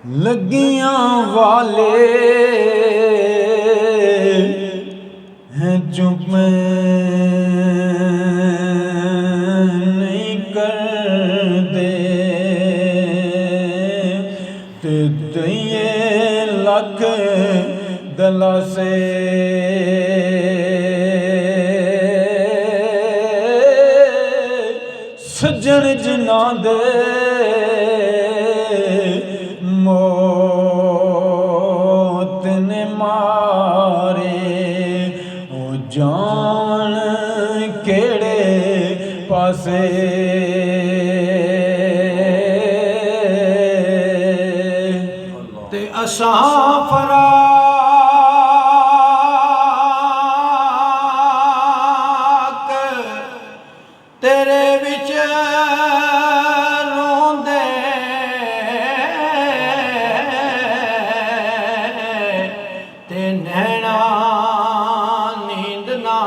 लगियां वाले हैं चुप नहीं कर दे ते दइए लख दला से सज्जन जिन्ना दे मौत ने मारे ओ जान केड़े पासे ते असां फराक तेरे विच रोंदे ते नैना नींद ना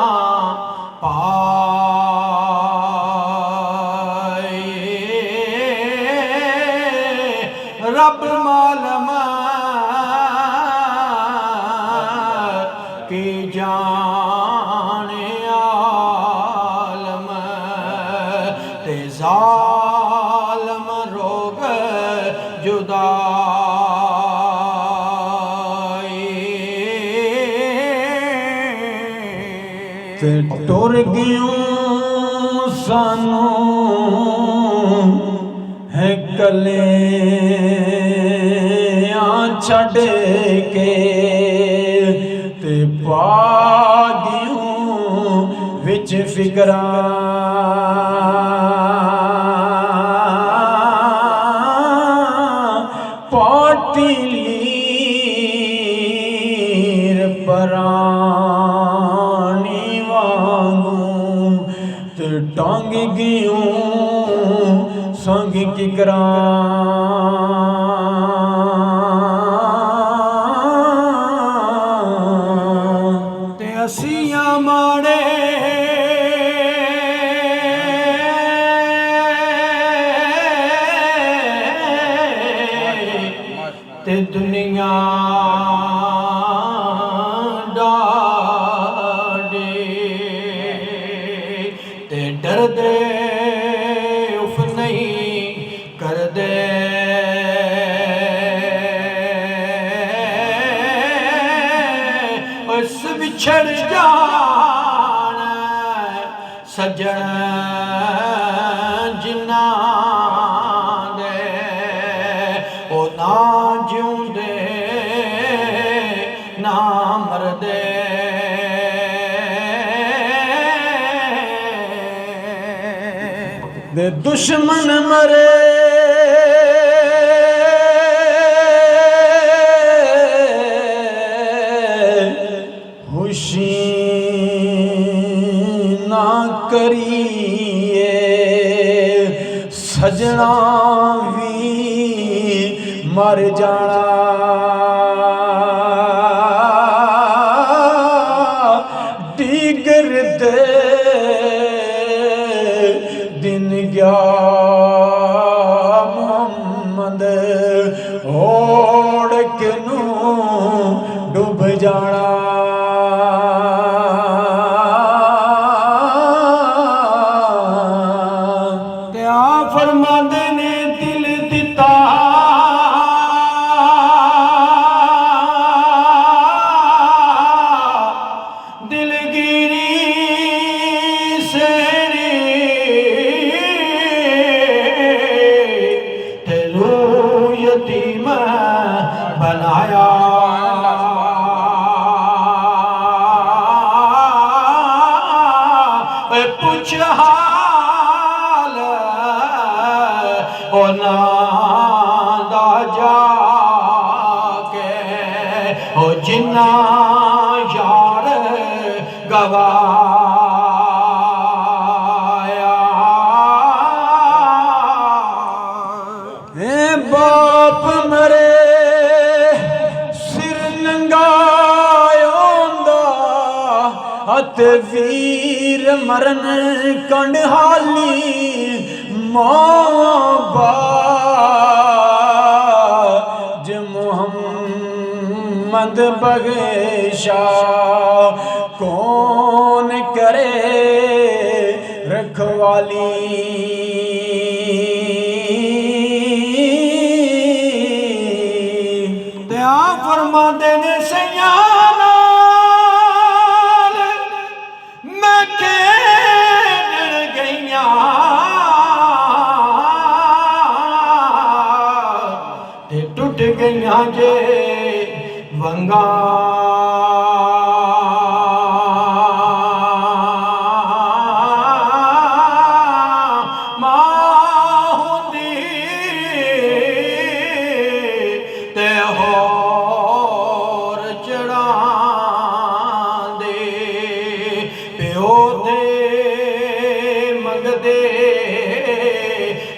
पाए रब मालम की जाने आलम ते जालम रोग जुदाई ते टुर गयूं सानू है कलेआं छड़ के ते पा गयूं विच फिकरां पाटी लीर परानी वांगू ते टांग गयूं संग किकरां ते असियां माड़े ते दुनिया डाडे ते डरदे उफ नहीं करदे बस बिछड़ जान सजन जिन्ना दे ओ ना जिउंदे ना मरदे दे दुश्मन मरे खुशी ना करिए सजना भी मर जाना डिगर दे दिन गया मोहम्मद ओढ़ के नू डूब जाना ते आ फरमांदे ने दिल दिता दिलगिरी सेरी ते रू यतीम बनाया पुछ हाल ओ नादा जाके ओ जिन्ना यार गवाया ए बाप मरे सिर नंगायोंदा हथ वीर मरन कंडहाली मां बाप हिम्मत बख्शा कौन करे रखवाली। त्या फरमाते ने सैयां नाल मैं खेडण गईयां ते टुट गईयां जे वंगा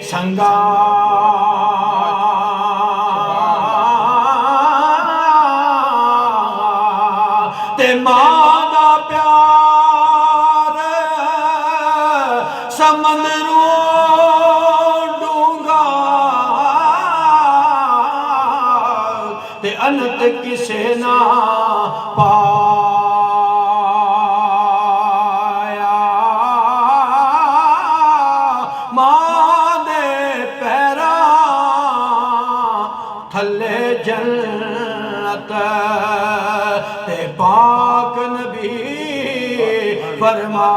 संगा ते मां दा प्यार समंदरों डूंगा ते अनंत किसे ना पाया। थले जन्नत ते पाक नबी फरमा